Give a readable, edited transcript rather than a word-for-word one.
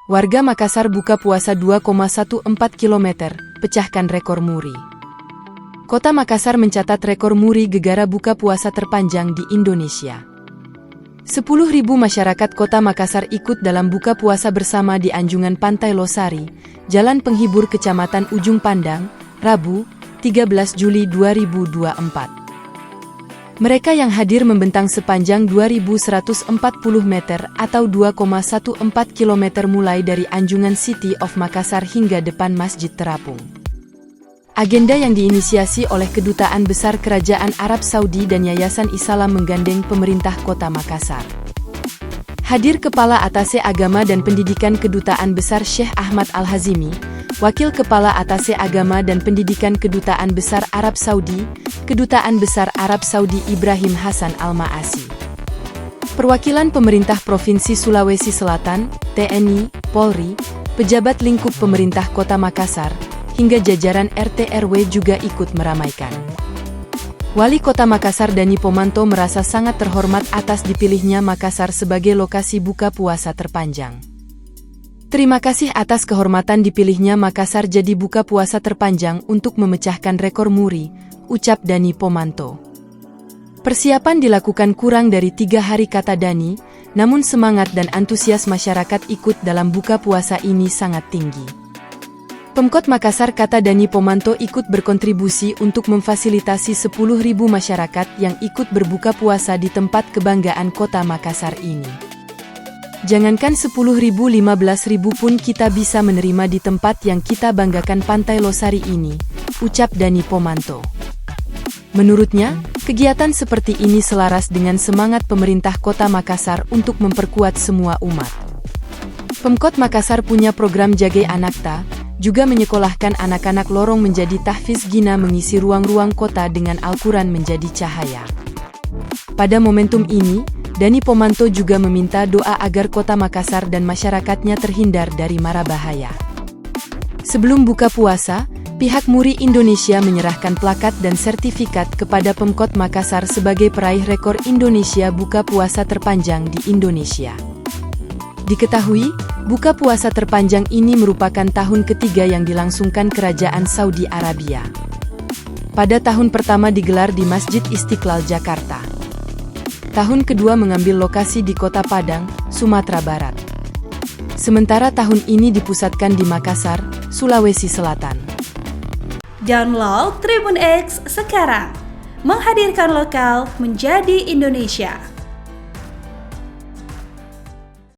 Warga Makassar buka puasa 2,14 km, pecahkan rekor muri. Kota Makassar mencatat rekor muri gegara buka puasa terpanjang di Indonesia. 10.000 masyarakat Kota Makassar ikut dalam buka puasa bersama di Anjungan Pantai Losari, Jalan Penghibur Kecamatan Ujung Pandang, Rabu, 13 Juli 2024. Mereka yang hadir membentang sepanjang 2.140 meter atau 2,14 km mulai dari Anjungan City of Makassar hingga depan Masjid Terapung. Agenda yang diinisiasi oleh Kedutaan Besar Kerajaan Arab Saudi dan Yayasan Isalam menggandeng pemerintah Kota Makassar. Hadir Kepala Atase Agama dan Pendidikan Kedutaan Besar Syekh Ahmad Al-Hazimi, Wakil Kepala Atase Agama dan Pendidikan Kedutaan Besar Arab Saudi, Kedutaan Besar Arab Saudi Ibrahim Hasan Al-Ma'asi. Perwakilan Pemerintah Provinsi Sulawesi Selatan, TNI, Polri, pejabat lingkup pemerintah Kota Makassar, hingga jajaran RT RW juga ikut meramaikan. Wali Kota Makassar Dani Pomanto merasa sangat terhormat atas dipilihnya Makassar sebagai lokasi buka puasa terpanjang. Terima kasih atas kehormatan dipilihnya Makassar jadi buka puasa terpanjang untuk memecahkan rekor muri, ucap Dani Pomanto. Persiapan dilakukan kurang dari 3 hari kata Dani, namun semangat dan antusias masyarakat ikut dalam buka puasa ini sangat tinggi. Pemkot Makassar kata Dani Pomanto ikut berkontribusi untuk memfasilitasi 10.000 masyarakat yang ikut berbuka puasa di tempat kebanggaan Kota Makassar ini. Jangankan 10.000, 15.000 pun kita bisa menerima di tempat yang kita banggakan Pantai Losari ini, ucap Dani Pomanto. Menurutnya, kegiatan seperti ini selaras dengan semangat pemerintah Kota Makassar untuk memperkuat semua umat. Pemkot Makassar punya program Jagai Anakta, juga menyekolahkan anak-anak lorong menjadi tahfiz gina mengisi ruang-ruang kota dengan Al-Quran menjadi cahaya. Pada momentum ini, Dani Pomanto juga meminta doa agar Kota Makassar dan masyarakatnya terhindar dari mara bahaya. Sebelum buka puasa, pihak MURI Indonesia menyerahkan plakat dan sertifikat kepada Pemkot Makassar sebagai peraih rekor Indonesia buka puasa terpanjang di Indonesia. Diketahui, buka puasa terpanjang ini merupakan tahun ketiga yang dilangsungkan Kerajaan Saudi Arabia. Pada tahun pertama digelar di Masjid Istiqlal, Jakarta. Tahun kedua mengambil lokasi di Kota Padang, Sumatera Barat. Sementara tahun ini dipusatkan di Makassar, Sulawesi Selatan. Download Tribun X sekarang, menghadirkan lokal menjadi Indonesia.